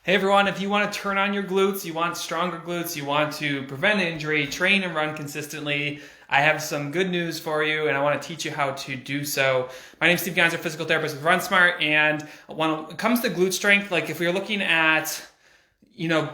Hey everyone, if you want to turn on your glutes, you want stronger glutes, you want to prevent injury, train and run consistently, I have some good news for you and I want to teach you how to do so. My name is Steve Gonzer, physical therapist with RunSmart, and when it comes to glute strength, like if you're looking at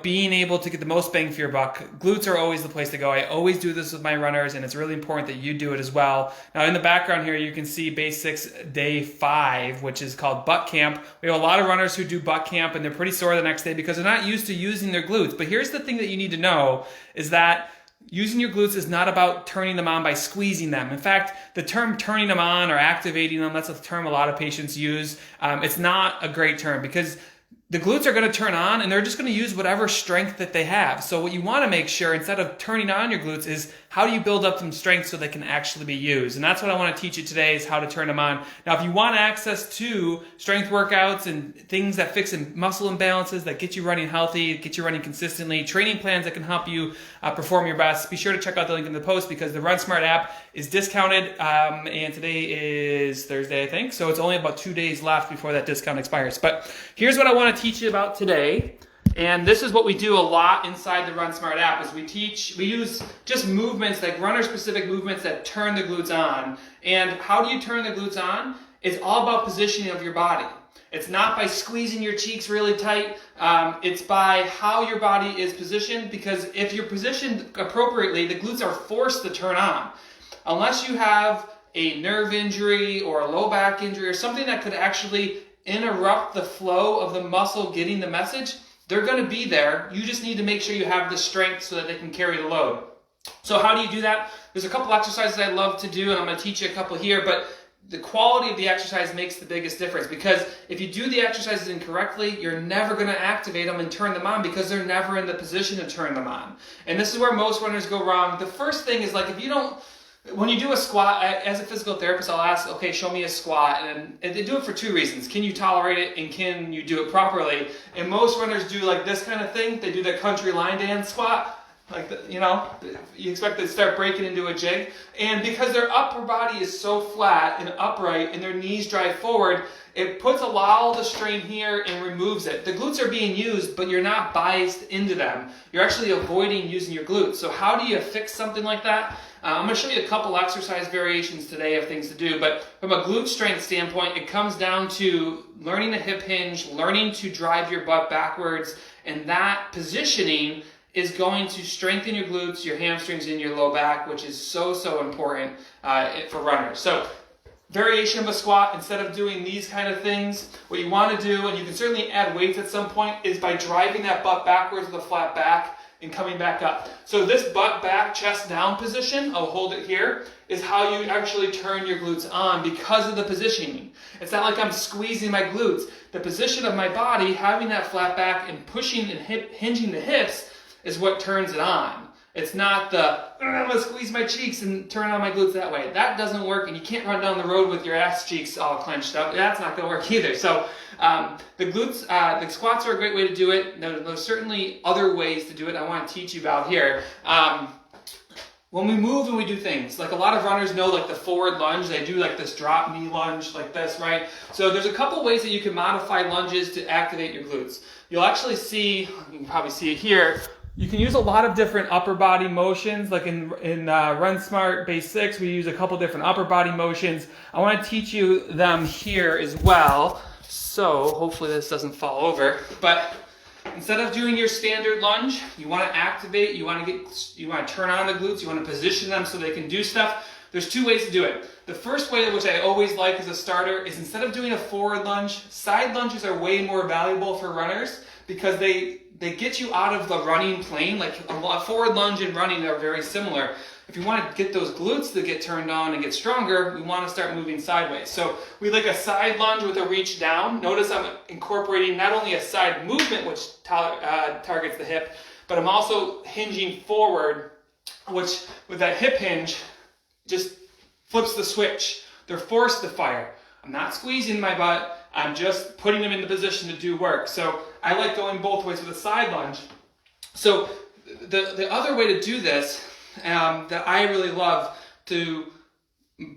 being able to get the most bang for your buck, glutes are always the place to go. I always do this with my runners, and it's really important that you do it as well. Now, in the background here, you can see Basics Day 5, which is called butt camp. We have a lot of runners who do butt camp, and they're pretty sore the next day because they're not used to using their glutes. But here's the thing that you need to know is that using your glutes is not about turning them on by squeezing them. In fact, the term turning them on or activating them, that's a term a lot of patients use. It's not a great term because the glutes are going to turn on and they're just going to use whatever strength that they have. So what you want to make sure, instead of turning on your glutes, is how do you build up some strength so they can actually be used? And that's what I want to teach you today, is how to turn them on. Now, if you want access to strength workouts and things that fix muscle imbalances, that get you running healthy, get you running consistently, training plans that can help you perform your best, be sure to check out the link in the post because the RunSmart app is discounted, and today is Thursday, I think. So it's only about 2 days left before that discount expires. But here's what I want to teach you about today. And this is what we do a lot inside the RunSmart app, is we use just movements, like runner-specific movements that turn the glutes on. And how do you turn the glutes on? It's all about positioning of your body. It's not by squeezing your cheeks really tight. It's by how your body is positioned, because if you're positioned appropriately, the glutes are forced to turn on. Unless you have a nerve injury or a low back injury or something that could actually interrupt the flow of the muscle getting the message, they're going to be there. You just need to make sure you have the strength so that they can carry the load. So how do you do that? There's a couple exercises I love to do, and I'm going to teach you a couple here, but the quality of the exercise makes the biggest difference, because if you do the exercises incorrectly, you're never going to activate them and turn them on because they're never in the position to turn them on. And this is where most runners go wrong. The first thing is, like, when you do a squat, as a physical therapist, I'll ask, okay, show me a squat. And they do it for two reasons. Can you tolerate it, and can you do it properly? And most runners do like this kind of thing. They do the country line dance squat. You expect to start breaking into a jig. And because their upper body is so flat and upright and their knees drive forward, it puts a lot of the strain here and removes it. The glutes are being used, but you're not biased into them. You're actually avoiding using your glutes. So how do you fix something like that? I'm going to show you a couple exercise variations today of things to do, but from a glute strength standpoint, it comes down to learning a hip hinge, learning to drive your butt backwards, and that positioning is going to strengthen your glutes, your hamstrings, and your low back, which is so important for runners. So variation of a squat, instead of doing these kind of things, what you want to do, and you can certainly add weights at some point, is by driving that butt backwards with a flat back and coming back up. So this butt back, chest down position, I'll hold it here, is how you actually turn your glutes on because of the positioning. It's not like I'm squeezing my glutes. The position of my body, having that flat back and pushing and hinging the hips, is what turns it on. It's not I'm going to squeeze my cheeks and turn on my glutes that way. That doesn't work, and you can't run down the road with your ass cheeks all clenched up. That's not going to work either. So the glutes, the squats are a great way to do it. There's certainly other ways to do it I want to teach you about here. When we move and we do things, like a lot of runners know, like the forward lunge, they do like this drop knee lunge like this, right? So there's a couple ways that you can modify lunges to activate your glutes. You'll actually see, you can probably see it here, you can use a lot of different upper body motions. Like in RunSmart Basics, we use a couple different upper body motions. I want to teach you them here as well. So hopefully this doesn't fall over. But instead of doing your standard lunge, you want to activate, you want to turn on the glutes, you want to position them so they can do stuff. There's two ways to do it. The first way, which I always like as a starter, is instead of doing a forward lunge, side lunges are way more valuable for runners because they get you out of the running plane. Like a forward lunge and running are very similar. If you want to get those glutes to get turned on and get stronger, we want to start moving sideways. So we like a side lunge with a reach down. Notice I'm incorporating not only a side movement, which targets the hip, but I'm also hinging forward, which with that hip hinge just flips the switch. They're forced to fire. I'm not squeezing my butt. I'm just putting them in the position to do work. So I like going both ways with a side lunge. So the other way to do this that I really love to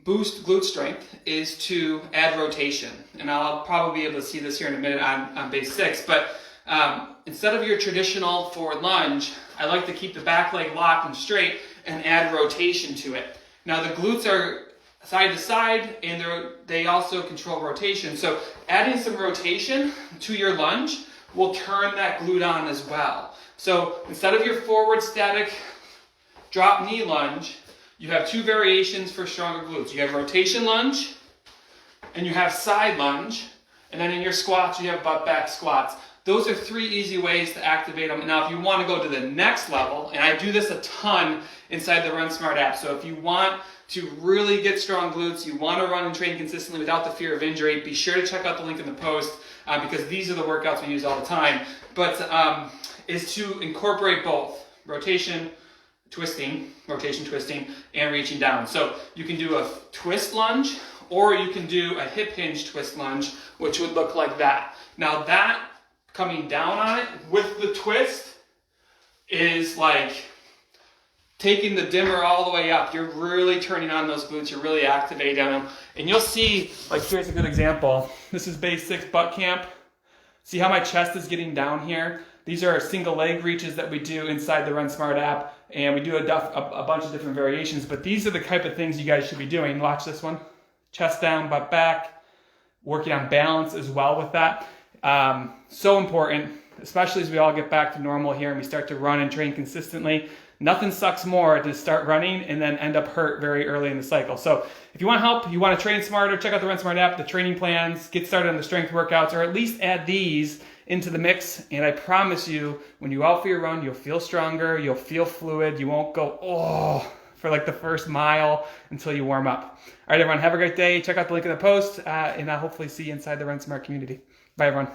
boost glute strength is to add rotation. And I'll probably be able to see this here in a minute on base 6. But Instead of your traditional forward lunge, I like to keep the back leg locked and straight and add rotation to it. Now the glutes are side to side and they also control rotation. So adding some rotation to your lunge will turn that glute on as well. So instead of your forward static drop knee lunge, you have two variations for stronger glutes. You have rotation lunge and you have side lunge. And then in your squats, you have butt back squats. Those are three easy ways to activate them. Now, if you want to go to the next level, and I do this a ton inside the Run Smart app. So if you want to really get strong glutes, you want to run and train consistently without the fear of injury, be sure to check out the link in the post because these are the workouts we use all the time. But is to incorporate both rotation, twisting, and reaching down. So you can do a twist lunge, or you can do a hip hinge twist lunge, which would look like that. Now that coming down on it with the twist is like taking the dimmer all the way up. You're really turning on those glutes. You're really activating them. And you'll see, like here's a good example. This is base 6 butt camp. See how my chest is getting down here? These are single leg reaches that we do inside the Run Smart app. And we do a bunch of different variations. But these are the type of things you guys should be doing. Watch this one. Chest down, butt back. Working on balance as well with that. So important, especially as we all get back to normal here and we start to run and train consistently. Nothing sucks more to start running and then end up hurt very early in the cycle. So if you want help, you want to train smarter, check out the Run Smart app, the training plans, get started on the strength workouts, or at least add these into the mix. And I promise you, when you go out for your run, you'll feel stronger, you'll feel fluid, you won't go, oh, for like the first mile until you warm up. All right, everyone, have a great day. Check out the link in the post, and I'll hopefully see you inside the Run Smart community. Bye, everyone.